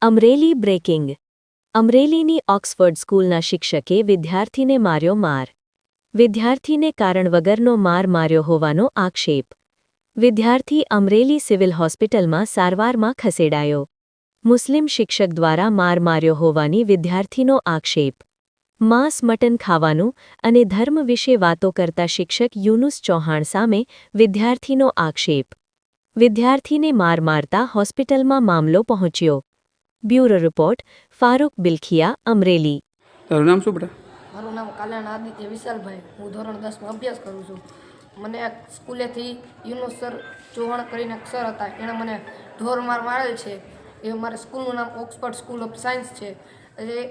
Amreli breaking. અમરેલીની Oxford સ્કૂલના શિક્ષકે વિદ્યાર્થીને માર્યો માર. વિદ્યાર્થીને કારણ વગરનો માર માર્યો હોવાનો આક્ષેપ. વિદ્યાર્થી અમરેલી સિવિલ હોસ્પિટલમાં સારવારમાં ખસેડાયો. મુસ્લિમ શિક્ષક દ્વારા માર માર્યો હોવાની વિદ્યાર્થીનો આક્ષેપ. માંસ મટન ખાવાનું અને ધર્મ વિશે વાતો કરતા શિક્ષક યુનુસ ચૌહાણ સામે વિદ્યાર્થીનો આક્ષેપ. વિદ્યાર્થીને માર મારતા હોસ્પિટલમાં મામલો પહોંચ્યો. Bureau report Farooq Bilakhia, Amreli. તારું નામ શું બેટા? મારું નામ કાલાણ આદિત્ય વિશાલભાઈ. હું ધોરણ 10માં અભ્યાસ કરું છું. મને સ્કૂલેથી યુનુસ સર ચૌહાણ કરીને એક સર હતા, એણે મને ઢોર માર મારેલ છે. એ મારે સ્કૂલનું નામ ઓક્સફર્ડ સ્કૂલ ઓફ સાયન્સ છે. એ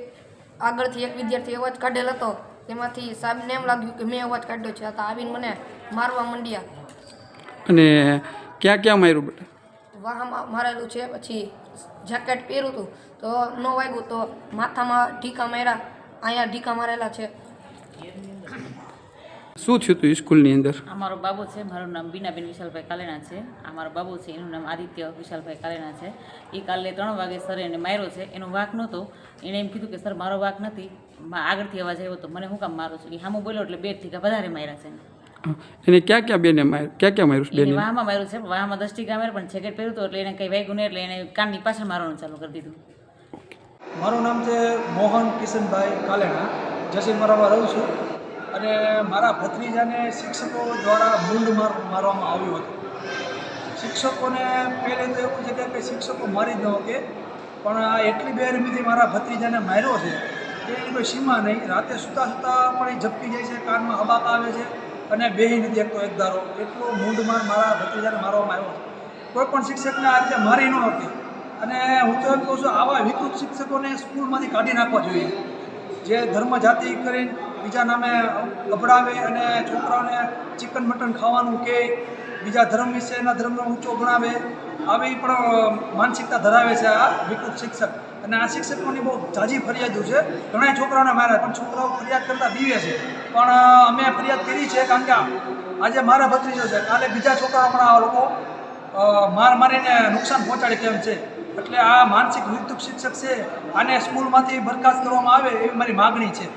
આગળથી એક વિદ્યાર્થી અવાજ કાઢેલ હતો, તેમાંથી સાહેબને એમ લાગ્યું કે મેં અવાજ કાઢ્યો છે, તો આવીને મને મારવા માંડ્યા. અને ક્યાં ક્યાં માર્યું બેટા? વાહમાં મારેલું છે, પછી જેકેટ પહેર્યું હતું તો ન વાગ્યું, તો માથામાં ઢીકા માર્યા, અહીંયા ઢીકા મારેલા છે. શું થયું હતું સ્કૂલની અંદર? અમારો બાબુ છે, મારું નામ બીનાબેન વિશાલભાઈ કાલેણા છે. અમારો બાબુ છે, એનું નામ આદિત્ય વિશાલભાઈ કાલેણા છે. એ કાલે 3 વાગે સરે એને માર્યો છે. એનો વાંક નહોતો. એણે એમ કીધું કે સર મારો વાંક નથી, આગળથી અવાજ આવ્યો તો મને શું કામ મારો છું. એ સામું બોલ્યો એટલે 2 ઠીકા વધારે માર્યા છે. એને ક્યાં ક્યાં બેને માર્યું? ક્યાં ક્યાં માર્યું? એને વાહમાં માર્યું છે, વાહમાં 10 ઠીકા માર્યા, પણ જેકેટ પહેર્યું હતું એટલે એને કંઈ વાગ્યું નહીં, એટલે એને કાનની પાછળ મારવાનું ચાલુ કરી દીધું. મારું નામ છે મોહન કિશનભાઈ કાલેણા. જસીમરામાં રહું છું. અને મારા ભત્રીજાને શિક્ષકો દ્વારા મૂંઢ મારવામાં આવ્યું હતું. શિક્ષકોને પહેલે તો એવું છે કે શિક્ષકો મારી જ ન શકે, પણ આ એટલી બેરમીથી મારા ભત્રીજાને માર્યો છે કે એની કોઈ સીમા નહીં. રાતે સૂતા સૂતા પણ એ ઝપકી જાય છે, કાનમાં હબાક આવે છે અને બેહી નથી એકતો એક ધારો. એટલો મૂંઢ મારા ભત્રીજાને મારવામાં આવ્યો છે. કોઈ પણ શિક્ષકને આ રીતે મારી ન શકે. અને હું તો એમ કહું છું, આવા વિકૃત શિક્ષકોને સ્કૂલમાંથી કાઢી નાખવા જોઈએ, જે ધર્મ જાતિ કરીને બીજા નામે ગભડાવે અને છોકરાઓને ચિકન મટન ખાવાનું કે બીજા ધર્મ વિશે એના ધર્મનો ઊંચો ગણાવે. આવી પણ માનસિકતા ધરાવે છે આ વિકૃત શિક્ષક. અને આ શિક્ષકોની બહુ ઝાઝી ફરિયાદો છે. ઘણા છોકરાઓને મારે, પણ છોકરાઓ ફરિયાદ કરતાં બીવે છે. પણ અમે ફરિયાદ કરી છે, કારણ કે આજે મારા ભત્રીજો છે, કાલે બીજા છોકરાઓ પણ આ લોકો મારીને નુકસાન પહોંચાડે કેમ છે. એટલે આ માનસિક વિકૃત શિક્ષક છે, આને સ્કૂલમાંથી બરખાસ્ત કરવામાં આવે એવી મારી માગણી છે.